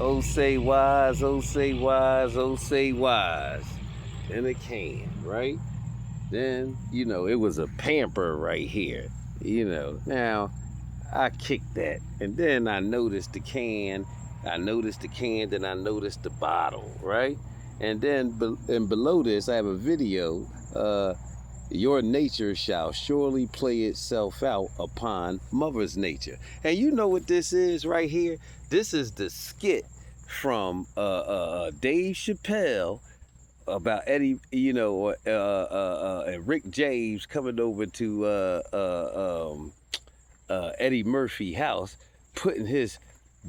Oh, say wise, oh, say wise, oh, say wise. In a can, right? Then, it was a pamper right here. Now I kicked that. And then I noticed the can. I noticed the can, then I noticed the bottle, right? And then and below this, I have a video. Your nature shall surely play itself out upon mother's nature. And you know what this is right here? This is the skit from Dave Chappelle about Eddie, and Rick James coming over to Eddie Murphy house, putting his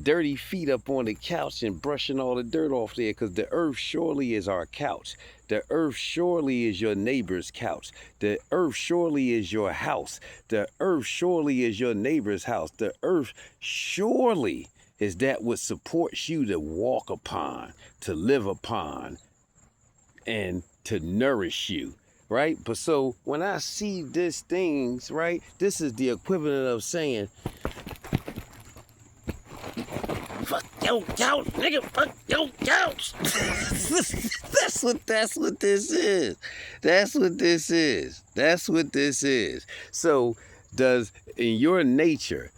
dirty feet up on the couch and brushing all the dirt off there, because the earth surely is our couch. The earth surely is your neighbor's couch. The earth surely is your house. The earth surely is your neighbor's house. The earth surely is that what supports you to walk upon, to live upon, and to nourish you, right? But so when I see these things, right, this is the equivalent of saying, fuck your couch, nigga, fuck your couch. That's what this is. That's what this is. That's what this is. So does in your nature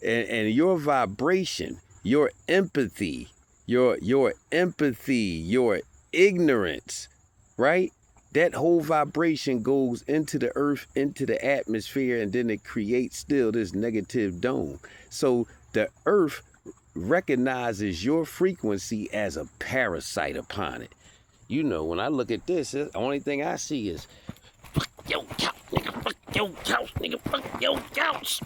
and your vibration, your empathy, your empathy, your ignorance, right? That whole vibration goes into the earth, into the atmosphere, and then it creates still this negative dome. So the earth recognizes your frequency as a parasite upon it. When I look at this, the only thing I see is, fuck your couch, nigga, fuck your couch, nigga, fuck your couch.